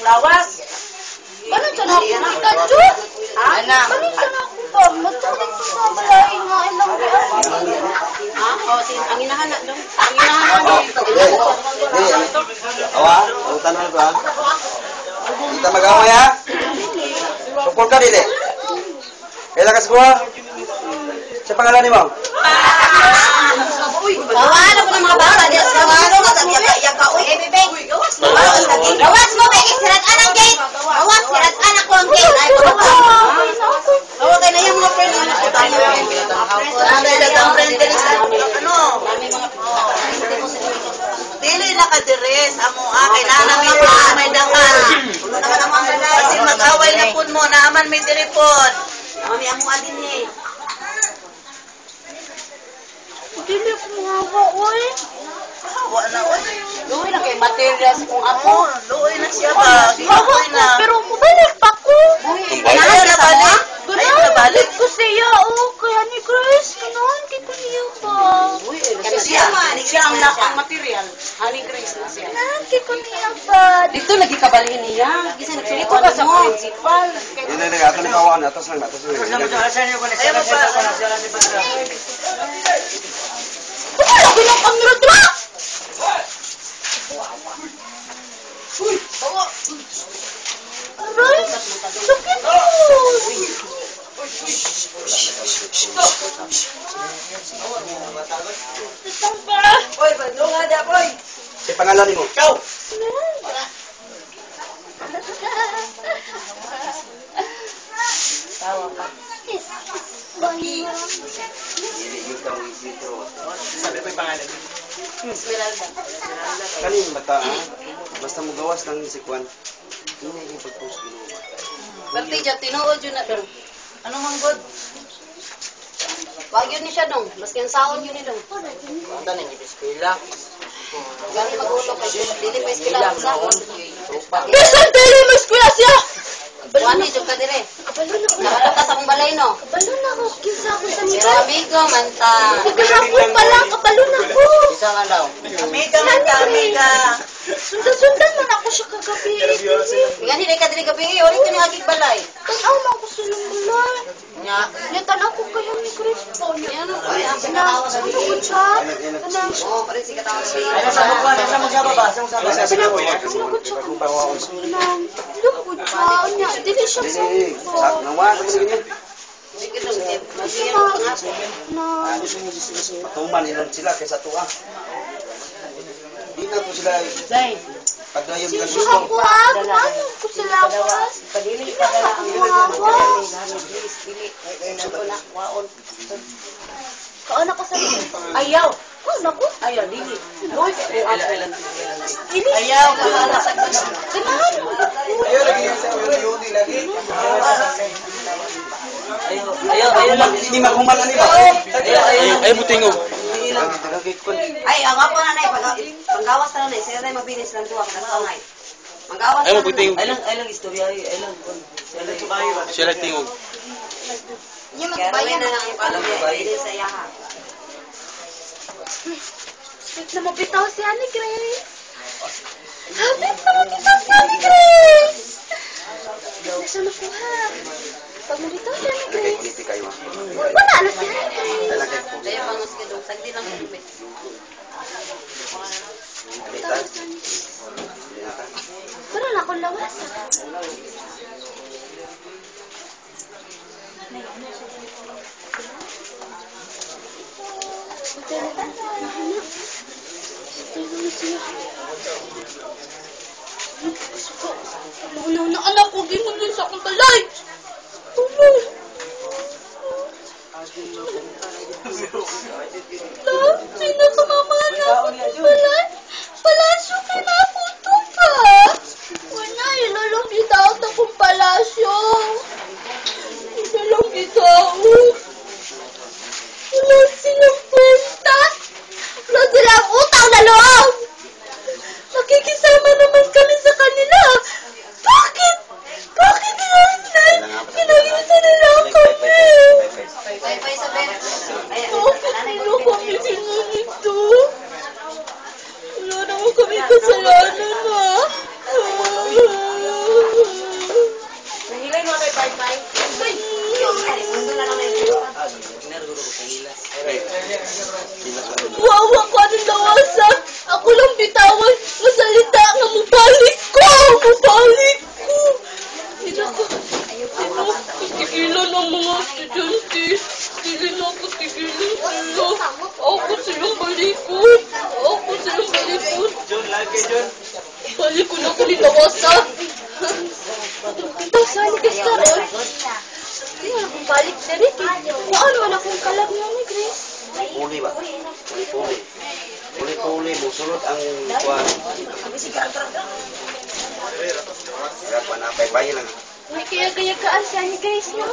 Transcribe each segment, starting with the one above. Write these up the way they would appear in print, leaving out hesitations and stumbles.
Gawas. Paano ka na ako Pikachu? Anak. Paano ka na ako ba? Matulit ko sa malain nga ilang Ang inahala dong. Ang inahala. Awa, utan mo ba? Kita mag-away ha? Support ka dili. Kailan ka siguro? Sa pangalan ni mo? Bawalo ko ng mga bata. Bawalo ka. Yaga ka. Uy, bebe. Gawas mo, bebe. Sirat anang gate. Gawas, sirat anak ko ang gate. Ay, okay na yung mga friend. Ang friend din sa ano? Dili na ka deres. Amo, kailangan may dakal. Kasi mag-away na po mo. Naaman may diripod. Mami, amo adin eh. Dili ko mga oy. Hawa na, oy. Luoy na kay materials kung ako. Luoy na siya ba? Luoy na. Pero mabalik pa ko. Ayaw na balik. Ayaw na balik. Ko siya, kaya ni Grace, kanahan kay ko niya ba? Kasi siya ang material. Honey Grace na siya. Kanahan kay ko niya ba? Dito lagi kabalhin niya. Dito ka sa principal. Hindi, ato ni kawan, atas lang. Ayaw mo pa. Wala ko ng camera dra! Aray, sakit ko! Itang ba? Oy, badlong nga dyan, boy. Sa pangalan ni mo? Ikaw! Tawa pa. Sabi ko yung pangalan. Esmeralda. Kanin bata ha? Basta mo gawas ng sikwan. Hindi yung pag-post ginawa. Berti dyan, tinuod yun na dong. Ano mang good? Wag yun ni siya dong. Maski ang saon yun ni dong. Punta na yung bispila. Gani mag-ulo kay dili pa iskila ang saon. Bisan dili mo eskwela siya! Wani jud ka dire. Nakadto ka sa akong balay no. Kabalo na ako, kinsa ako sa Pero nila. amigo manta. Kagahapon pa lang, kabalo na ako. Isa man daw. Amiga man ka, amiga. Sundan-sundan man ako siya kagabi. Gani dai ka dire gabi, ori ko ni agig balay. Tanaw lang ko sa lumulay. Nya. Tanaw ko kayo ni Crispo. Ano ko ya Ano ko siya? Tanaw siya. Oh, pare si katawa si. Ano sa baba? Sa magsababa? Sa magsababa? Sabi ko yan. Ano ko siya? Nang lukod siya. Nya, dili siya sa Sa nawa, sa mga ganyan. Sige dong, masiyan ko pangaso. na Patuman ilan sila kaysa tuwa. Di na po sila Dai. pagdayong siya ng gusto. ako kumain ko sa lawas. Padili ka dala ang dili. Ano na waon. Kaon ako sa Ayaw. kaon ako. Ayaw dili. Loy ko apelan. Dili. Ayaw, wala sa Ganahan mo. Ayaw lagi sa Yuni lagi. Ayaw lang. Hindi maghuman ni ba? Ayaw butingog. Ay, ang apo na nay panggawas na nay, sila nay magbinis lang tuwa kada sa nay. Manggawas. Ayaw butingog. Ay lang istorya, ay lang. Sila tingog. Niya magbayan na lang yung pala sa yaha. Wait na mabitaw si Annie Grace. Habit na mabitaw si Annie Grace. Nasa na po ha. Pag mabitaw si Annie Grace. Hindi kayo. Wala na si Annie Grace. Kaya pangos ka dong, sagdi lang yung lumit. Pero na akong lawas. Ano na anak ko, ginulin sa akong balay. Tuloy. Sino ka mamana akong balay? Palasyo kay napunto ka. Wala, ilalong gitaot akong palasyo. Ilalong gitaot. Wala silang kwenta. Wala silang utang na loob. Nakikisama naman kami sa kanila. Bakit? Bakit kinagisa nila kami? Pay sa bed. Ay, Bakit nila kami sinunito? Wala Ito, saan ni Grace karon? Hindi wala kong balik na rin. Ano, wala kong kalag niya ni Grace. Puli ba? Puli. Puli mo. Sulod ang kuwan. Kaya pa na pay lang. May kaya-gayagaan siya ni Grace, no?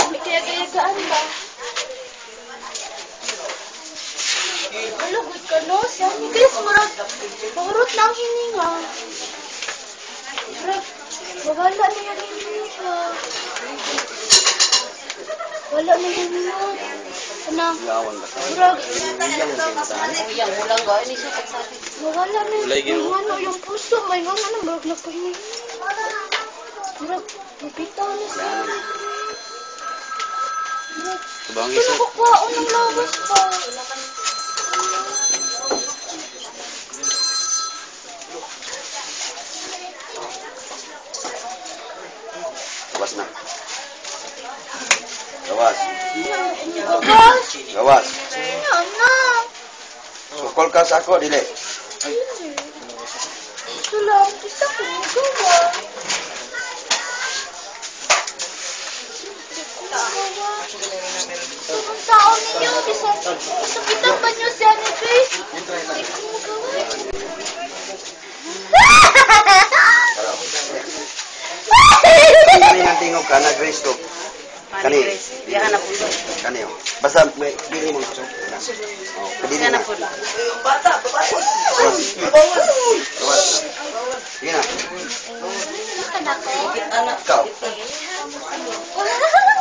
May kaya-gayagaan ba? Malugod ka, no? Siya ni Grace, marot lang hininga. Mawala na yan hininga. Wala na hininga. Anang, murag. Mawala na yung ano, yung puso. May nga ano, murag nagpahinga. Murag, mabitaw na siya. Murag, ito nakakwaon ng lawas pa. Gawas na. Gawas. Gawas. Gawas. Ano? Sukol ka sa ako, dili. Ito lang, isa ko gawas. Ang tao ninyo, isakitan ba niyo siya ni Grace? Hindi ko magawa. Kani nang tingog ka na Grace ko. Kani. Diyan na po. Kani oh. Basta may dili mo gusto. Oh, kadili na. Bata. Gawas. Sige na. Anak ko. Ikaw.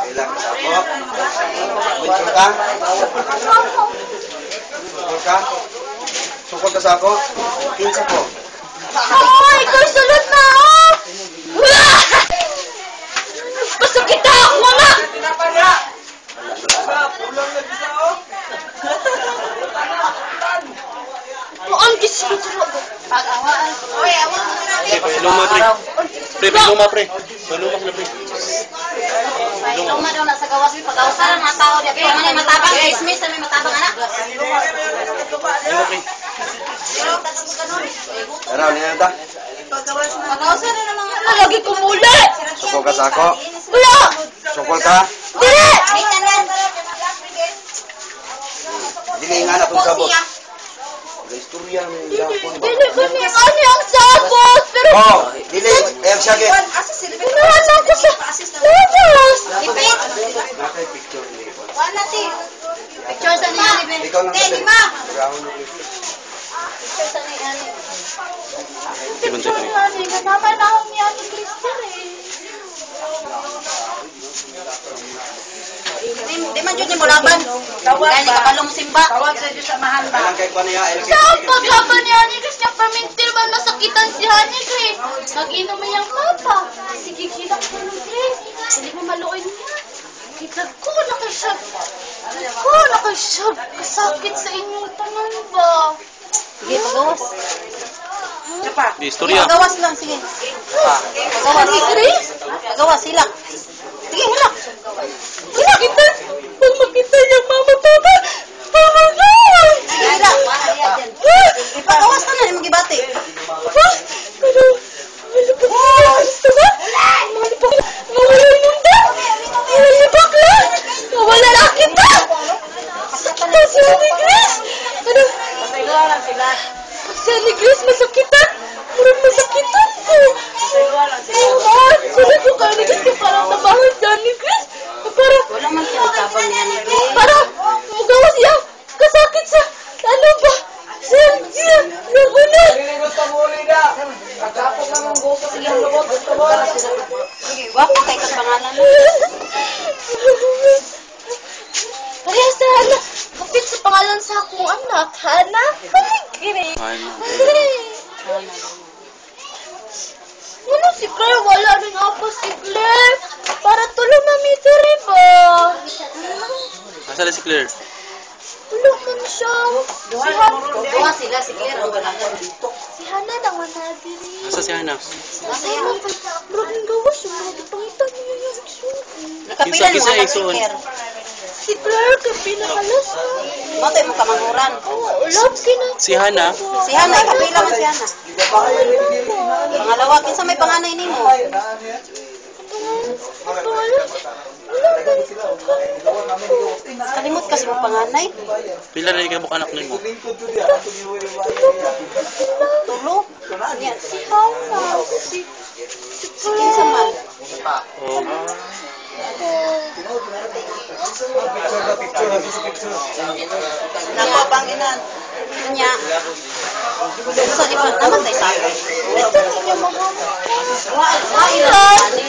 Ilang ka ako. Sukol ka. Sukol ka. Sukol ka sa ako. Kinsa ko. Ay, ikaw sulod na ako! Masakit ako, mama! Ang gising ko. Pag-awaan. Oy, awang mo na rin. Luma, pre. Pre, luma, pre. Luma sila, pre. Luma daw na sa gawas. Pag-awasan ang mga tao. Kaya man ay matabang. Dismiss na may matabang anak. Luma, pre. Araw niya ta. Pag-awasan na ng mga tao. Lagi ko muli! Sukol ka sa ako. Wala! Sukol ka. Dili! Ay, tanan. Dili nga na kung sabot. Istorya mo yung Japon ba? Dili ko ni ani ang sabot! Pero Oh, dili. Ayang siya kaya. wala ko sa labas! Ipit. Nakay picture ni Iwan. Wala ti. Picture sa niya ni Ben. Ikaw lang Te, di ba? Brown mo please. Picture sa niya ni. Picture nga ni, naman na akong yan ni Christian eh. Di man jud ni mo laban. Gani ka palong simba. Kailan kay pa niya? Saan paglaban ni Honey Grace niya pamintil man masakitan si Honey Grace? Mag-inom mo yung papa. Sige, kilak ko ng Grace. Hindi mo maluoy niya. Kitag ko na kay siya. Ko na kay siya. Kasakit sa inyong tanan ba? Sige, pagawas. Di istorya. Pagawas lang, sige. Pagawas. Honey Grace? Pagawas, hilak. Sige, hilak. Makita. Huwag makita yung mama papa. Mama God! Sige, hilak. Ipagawas ka na, hindi mo gibati. Papa? Pero, malipag na. Gusto ba? Malipag na. Mawala yung da. Malipag na. Mawala na kita. Sakita si Honey Grace. Ano? Si Honey Grace masakitan. Murang masakitan ko. Ayun, sulit ko kaya ni Grace parang nabahan si Honey Grace. Parang, Wala man kinatabang niya ni Grace. parang, mugawas siya. Kasakit sa, ano ba? Siya, naguna. Sige, wapo kay kang pangalan mo. Kaya sa Hana, kapit sa pangalan sa akong anak, Hana. Honey Grace. Ay, no. Ano si Claire? Wala rin ako si Claire. Para tulong mami ito rin ba? Asa na si Claire? Tulong man siya. Gawa sila, si Claire. Ang wala ko. Si Hana nang manabi rin. Asa si Hana? Masaya. Bro, ang gawas yung mga pangitan niya yung isuot. Nakapilan mo Kinsa anak si isuon? Claire. Si Clark, ang pinakalas. Matoy mo kamanguran. Love, kinag... Si Hana. Si Hana, kapila man si Hana. Pangalawa, kinsa may panganay nimo? Kalimot kasi mo panganay. Pila na ikabuk anak nimo. Tulo. Yan. Si Hana. Si Kinsa man? Oh. Napapanginan. Nya. Sa di ba naman tay sa. Ito ninyo mga... Wa ila. Ani.